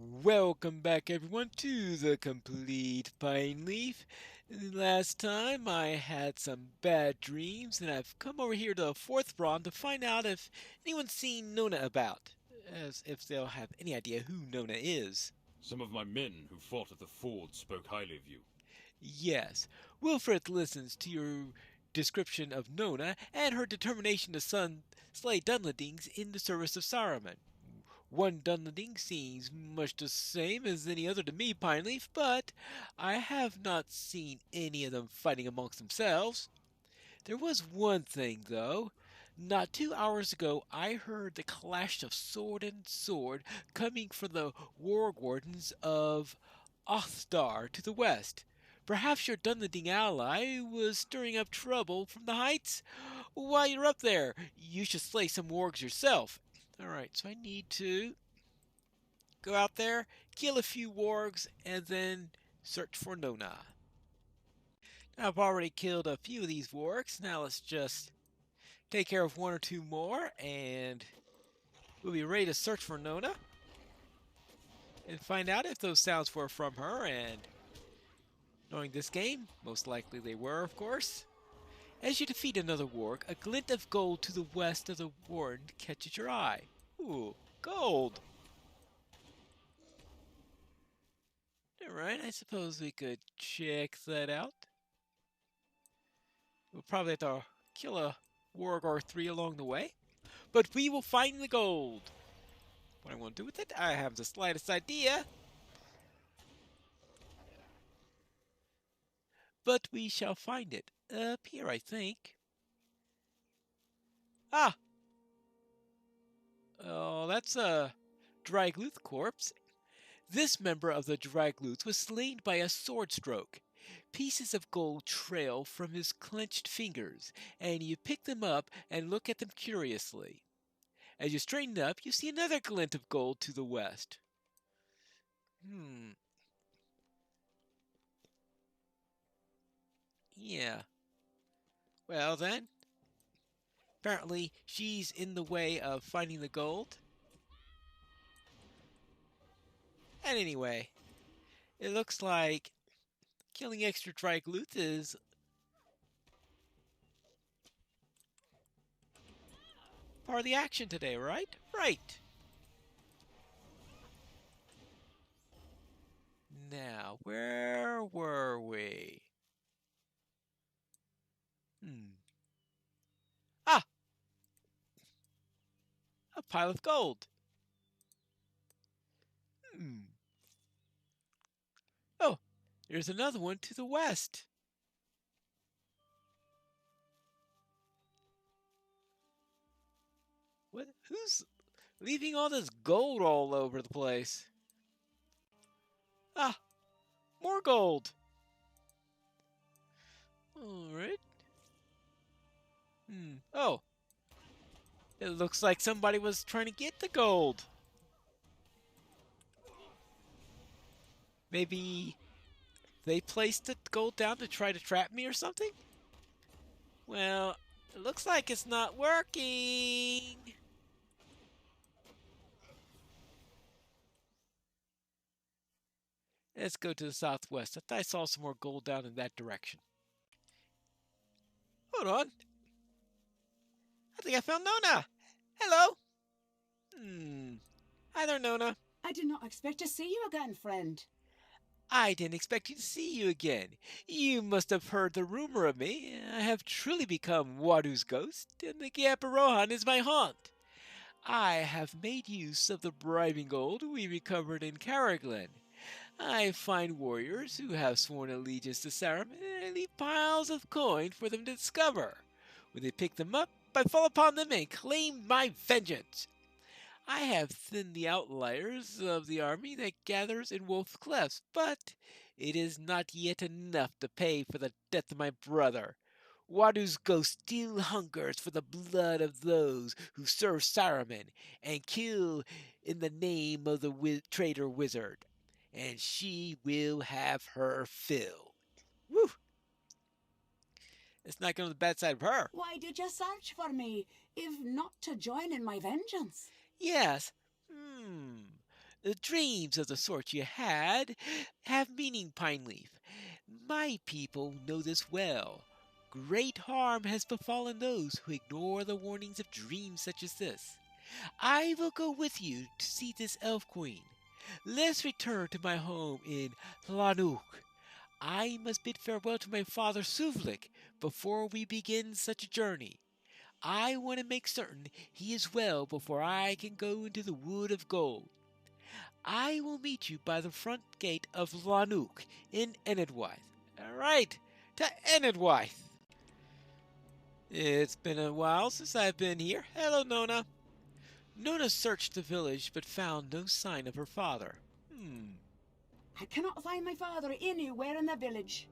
Welcome back everyone to the complete Pineleaf. Last time I had some bad dreams and I've come over here to the fourth round to find out if anyone's seen Nona about. As if they'll have any idea who Nona is. Some of my men who fought at the ford spoke highly of you. Yes, Wilfred listens to your description of Nona and her determination to slay Dunlendings in the service of Saruman. One Dunlending seems much the same as any other to me, Pineleaf, but I have not seen any of them fighting amongst themselves. There was one thing, though. Not 2 hours ago, I heard the clash of sword and sword coming from the war wardens of Othdar to the west. Perhaps your Dunlending ally was stirring up trouble from the heights? While you're up there, you should slay some wargs yourself. Alright, so I need to go out there, kill a few wargs, and then search for Nona. Now, I've already killed a few of these wargs. Now let's just take care of one or two more, and we'll be ready to search for Nona and find out if those sounds were from her. And knowing this game, most likely they were, of course. As you defeat another warg, a glint of gold to the west of the warden catches your eye. Ooh, gold! Alright, I suppose we could check that out. We'll probably have to kill a warg or three along the way. But we will find the gold! What I want to do with it, I have the slightest idea. But we shall find it. Up here, I think. Ah! Oh, that's a Dragluth corpse. This member of the Dragluth was slain by a sword stroke. Pieces of gold trail from his clenched fingers, and you pick them up and look at them curiously. As you straighten up, you see another glint of gold to the west. Yeah. Well then, apparently she's in the way of finding the gold. And anyway, it looks like killing extra Dragluth is part of the action today, right? Right. Now, where were we? Ah! A pile of gold. Oh, there's another one to the west. What? Who's leaving all this gold all over the place? Ah, more gold. All right. Oh, it looks like somebody was trying to get the gold. Maybe they placed the gold down to try to trap me or something? Well, it looks like it's not working. Let's go to the southwest. I thought I saw some more gold down in that direction. Hold on. I think I found Nona. Hello. Hi there, Nona. I did not expect to see you again, friend. I didn't expect to see you again. You must have heard the rumor of me. I have truly become Wadu's ghost, and the Gap Rohan is my haunt. I have made use of the bribing gold we recovered in Caraglen. I find warriors who have sworn allegiance to Saruman, and I leave piles of coin for them to discover. When they pick them up, I fall upon them and claim my vengeance. I have thinned the outliers of the army that gathers in Wolf's Clefts, but it is not yet enough to pay for the death of my brother. Wadu's ghost still hungers for the blood of those who serve Saruman and kill in the name of the traitor wizard, and she will have her fill. Woo! Let's not go to the bad side of her. Why did you search for me, if not to join in my vengeance? Yes. The dreams of the sort you had have meaning, Pineleaf. My people know this well. Great harm has befallen those who ignore the warnings of dreams such as this. I will go with you to see this elf queen. Let's return to my home in Lanuk. I must bid farewell to my father Suvlik before we begin such a journey. I want to make certain he is well before I can go into the Wood of Gold. I will meet you by the front gate of Lanuk in Enedwaith. All right, to Enedwaith. It's been a while since I've been here. Hello, Nona. Nona searched the village but found no sign of her father. I cannot find my father anywhere in the village.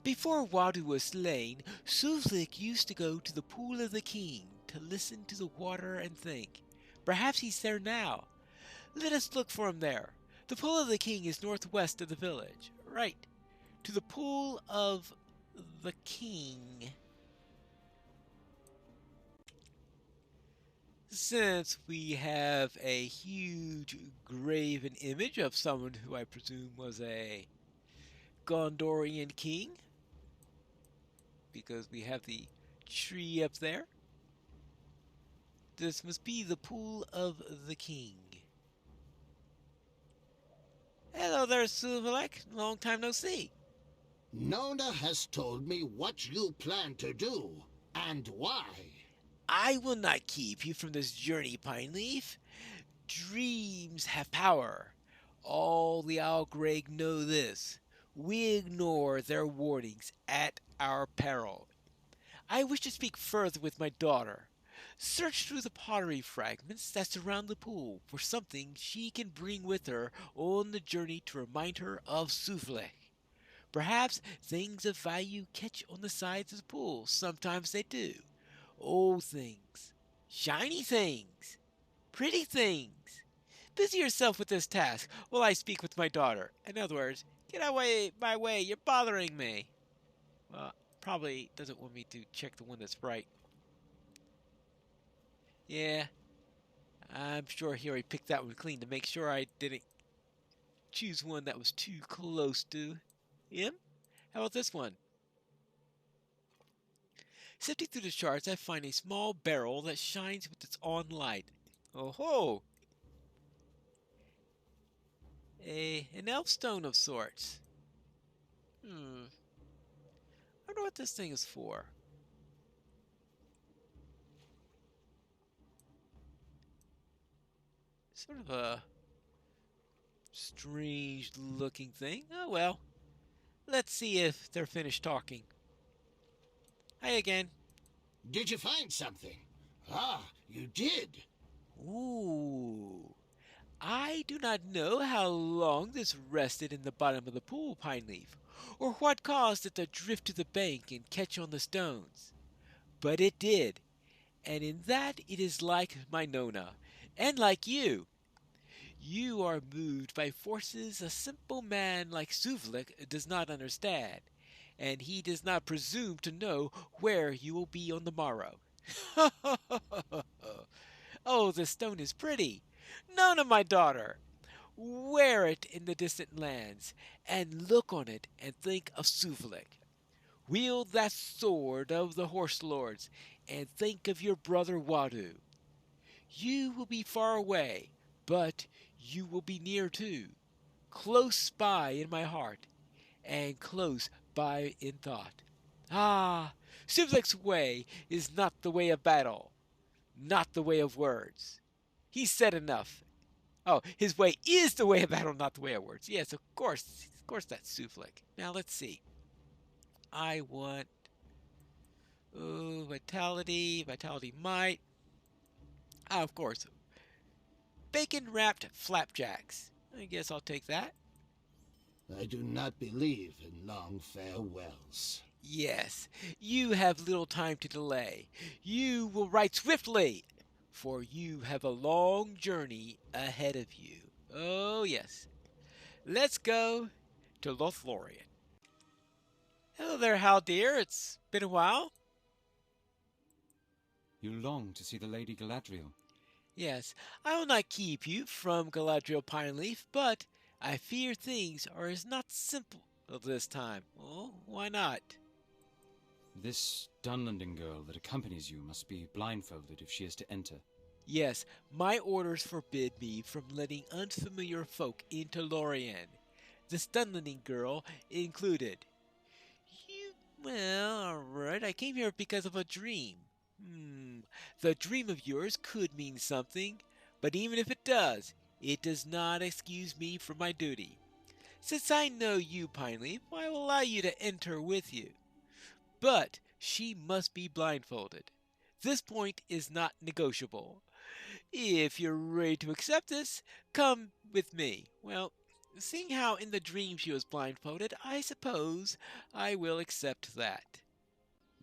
Before Wadu was slain, Suvlik used to go to the Pool of the King to listen to the water and think. Perhaps he's there now. Let us look for him there. The Pool of the King is northwest of the village. Right. To the Pool of the King. Since we have a huge graven image of someone who I presume was a Gondorian king, because we have the tree up there, this must be the Pool of the King. Hello there, Suvalik. Long time no see. Nona has told me what you plan to do, and why. I will not keep you from this journey, Pineleaf. Dreams have power. All the Algreg know this. We ignore their warnings at our peril. I wish to speak further with my daughter. Search through the pottery fragments that surround the pool for something she can bring with her on the journey to remind her of Suvlek. Perhaps things of value catch on the sides of the pool. Sometimes they do. Old things, shiny things, pretty things. Busy yourself with this task while I speak with my daughter. In other words, get away my way, you're bothering me. Well, probably doesn't want me to check the one that's right. Yeah, I'm sure he already picked that one clean to make sure I didn't choose one that was too close to him. How about this one? Sifting through the charts, I find a small barrel that shines with its own light. Oh ho! An elf stone of sorts. I wonder what this thing is for. Sort of a strange looking thing. Oh well. Let's see if they're finished talking. Hi again. Did you find something? Ah, you did. Ooh. I do not know how long this rested in the bottom of the pool, Pineleaf, or what caused it to drift to the bank and catch on the stones. But it did, and in that it is like my Nona, and like you. You are moved by forces a simple man like Suvlik does not understand, and he does not presume to know where you will be on the morrow. Oh, the stone is pretty. Nona, my daughter, wear it in the distant lands, and look on it and think of Suvlik. Wield that sword of the horse lords, and think of your brother Wadu. You will be far away, but you will be near too, close by in my heart, and close by in thought. Ah, Suvlik's way is not the way of battle, not the way of words. He said enough. Oh, his way is the way of battle, not the way of words. Yes, of course that's Suvlik. Now let's see. I want vitality might. Ah, of course. Bacon wrapped flapjacks. I guess I'll take that. I do not believe in long farewells. Yes, you have little time to delay. You will write swiftly, for you have a long journey ahead of you. Oh, yes. Let's go to Lothlorien. Hello there, Hal dear. It's been a while. You long to see the Lady Galadriel. Yes, I will not keep you from Galadriel Pineleaf, but I fear things are as not simple this time. Oh, why not? This Dunlending girl that accompanies you must be blindfolded if she is to enter. Yes, my orders forbid me from letting unfamiliar folk into Lorien, the Stunlening girl included. Well, alright, I came here because of a dream. The dream of yours could mean something, but even if it does not excuse me from my duty. Since I know you, Pineleaf, I will allow you to enter with you. But she must be blindfolded. This point is not negotiable. If you're ready to accept this, come with me. Well, seeing how in the dream she was blindfolded, I suppose I will accept that.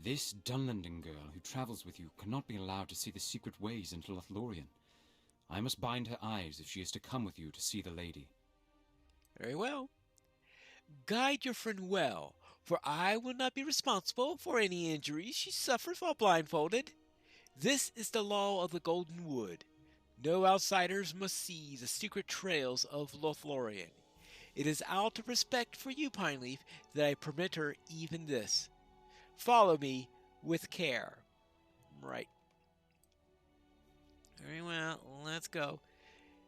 This Dunlending girl who travels with you cannot be allowed to see the secret ways into Lothlorien. I must bind her eyes if she is to come with you to see the lady. Very well. Guide your friend well, for I will not be responsible for any injuries she suffers while blindfolded. This is the law of the Golden Wood. No outsiders must see the secret trails of Lothlorien. It is out of respect for you, Pineleaf, that I permit her even this. Follow me with care. Right. Very well, let's go.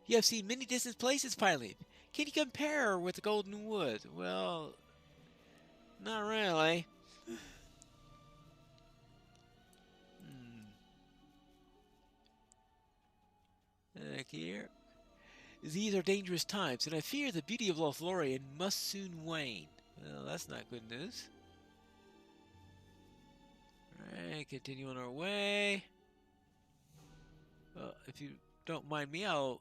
You have seen many distant places, Pineleaf. Can you compare with the Golden Wood? Well, not really. Look here. These are dangerous times, and I fear the beauty of Lothlorien must soon wane. Well, that's not good news. Alright, continue on our way. Well, if you don't mind me, I'll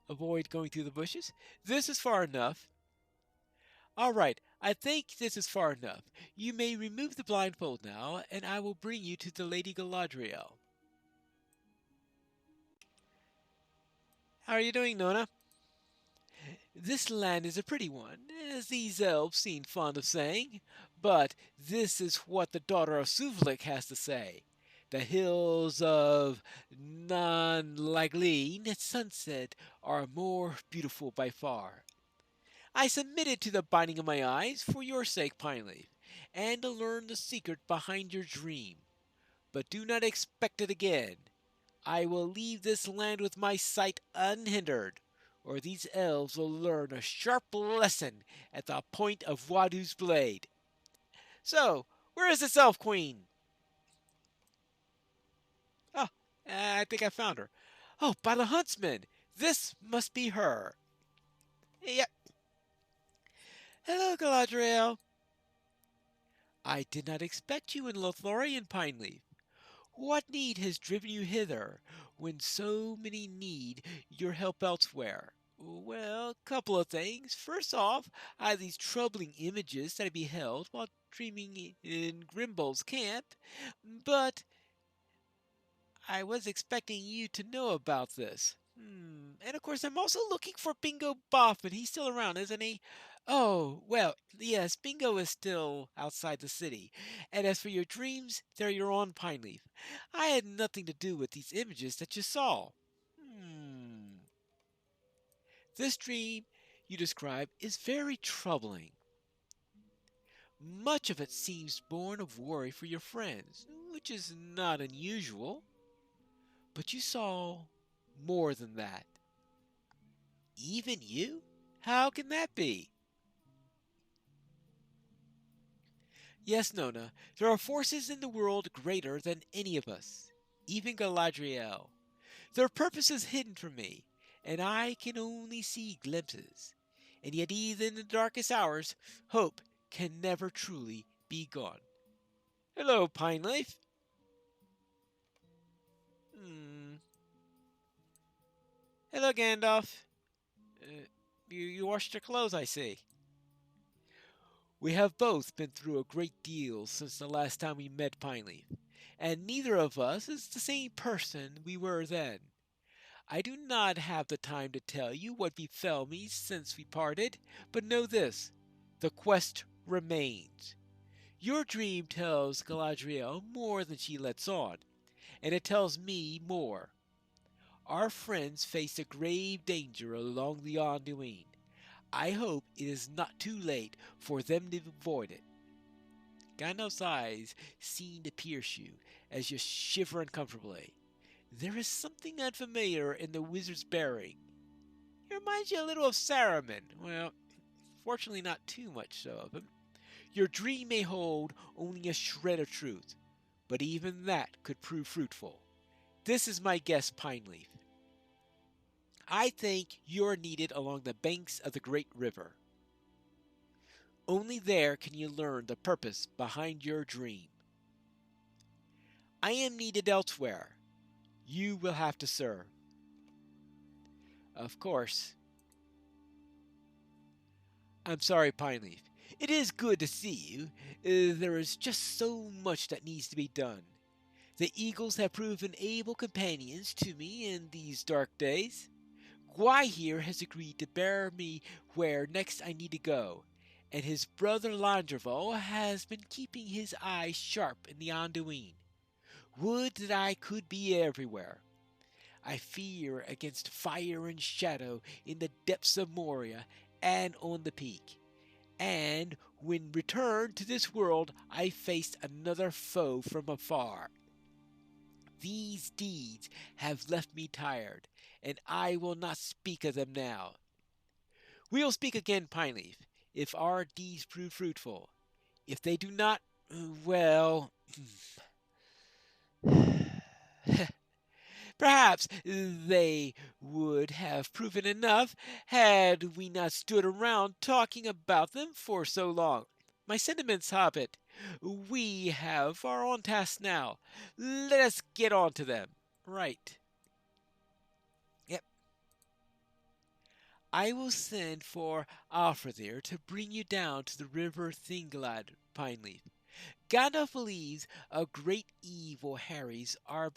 avoid going through the bushes. This is far enough. Alright, I think this is far enough. You may remove the blindfold now, and I will bring you to the Lady Galadriel. How are you doing, Nona? This land is a pretty one, as these elves seem fond of saying, but this is what the daughter of Suvlik has to say. The hills of Nan-Lagleen at sunset are more beautiful by far. I submitted to the binding of my eyes for your sake, Pineleaf, and to learn the secret behind your dream. But do not expect it again. I will leave this land with my sight unhindered, or these elves will learn a sharp lesson at the point of Wadu's blade. So, where is this elf queen? Oh, I think I found her. Oh, by the huntsman! This must be her. Yep. Hello, Galadriel. I did not expect you in Lothlorien, Pineleaf. What need has driven you hither, when so many need your help elsewhere? Well, a couple of things. First off, I have these troubling images that I beheld while dreaming in Grimbold's camp, but I was expecting you to know about this. And of course, I'm also looking for Bingo Boffin. He's still around, isn't he? Oh, well, yes, Bingo is still outside the city. And as for your dreams, they're your own, Pineleaf. I had nothing to do with these images that you saw. This dream you describe is very troubling. Much of it seems born of worry for your friends, which is not unusual. But you saw more than that. Even you? How can that be? Yes, Nona, there are forces in the world greater than any of us, even Galadriel. Their purpose is hidden from me, and I can only see glimpses. And yet, even in the darkest hours, hope can never truly be gone. Hello, Pineleaf. Hello, Gandalf. You washed your clothes, I see. We have both been through a great deal since the last time we met, Pineleaf, and neither of us is the same person we were then. I do not have the time to tell you what befell me since we parted, but know this, the quest remains. Your dream tells Galadriel more than she lets on, and it tells me more. Our friends face a grave danger along the Anduin. I hope it is not too late for them to avoid it. Gandalf's eyes seem to pierce you as you shiver uncomfortably. There is something unfamiliar in the wizard's bearing. He reminds you a little of Saruman. Well, fortunately not too much so of him. Your dream may hold only a shred of truth, but even that could prove fruitful. This is my guess, Pineleaf. I think you're needed along the banks of the great river. Only there can you learn the purpose behind your dream. I am needed elsewhere. You will have to serve. Of course. I'm sorry, Pineleaf. It is good to see you. There is just so much that needs to be done. The eagles have proven able companions to me in these dark days. Gwai here has agreed to bear me where next I need to go, and his brother Landreval has been keeping his eyes sharp in the Anduin. Would that I could be everywhere. I fear against fire and shadow in the depths of Moria and on the peak. And when returned to this world, I faced another foe from afar. These deeds have left me tired, and I will not speak of them now. We will speak again, Pineleaf, if our deeds prove fruitful. If they do not, well, perhaps they would have proven enough had we not stood around talking about them for so long. My sentiments, Hobbit. We have our own tasks now. Let us get on to them. Right. Yep. I will send for Alfredir to bring you down to the river Thingolad, Pineleaf. Gandalf believes a great evil harries our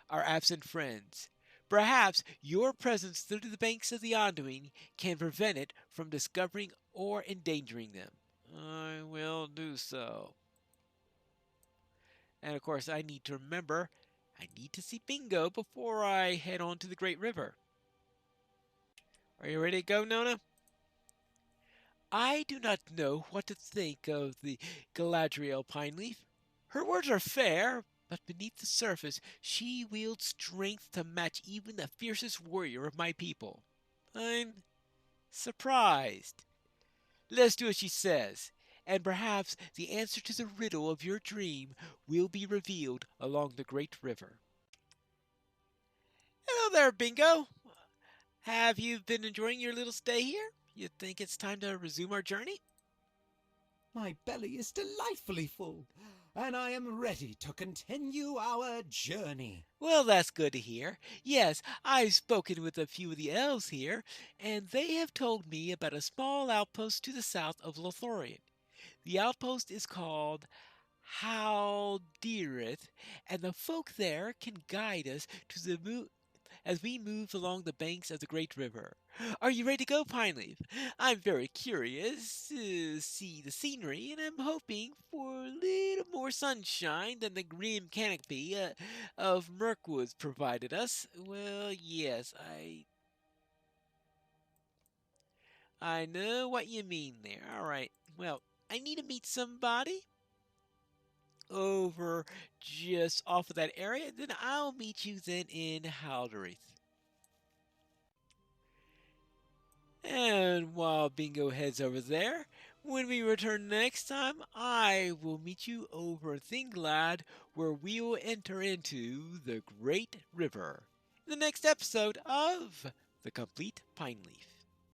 absent friends. Perhaps your presence through the banks of the Anduin can prevent it from discovering or endangering them. I will do so. And of course, I need to remember I need to see Bingo before I head on to the Great River. Are you ready to go, Nona? I do not know what to think of the Galadriel Pineleaf. Her words are fair, but beneath the surface she wields strength to match even the fiercest warrior of my people. I'm surprised. Let's do as she says, and perhaps the answer to the riddle of your dream will be revealed along the great river. Hello there, Bingo. Have you been enjoying your little stay here? You think it's time to resume our journey? My belly is delightfully full, and I am ready to continue our journey. Well, that's good to hear. Yes, I've spoken with a few of the elves here, and they have told me about a small outpost to the south of Lothlorien. The outpost is called Haldirith, and the folk there can guide us to the as we move along the banks of the great river. Are you ready to go, Pineleaf? I'm very curious to see the scenery, and I'm hoping for a little more sunshine than the grim canopy of Mirkwoods provided us. Well, yes, I know what you mean there. All right. Well, I need to meet somebody over just off of that area. Then I'll meet you then in Haldirith. And while Bingo heads over there, when we return next time, I will meet you over Thinglad, where we will enter into the Great River. In the next episode of The Complete Pineleaf.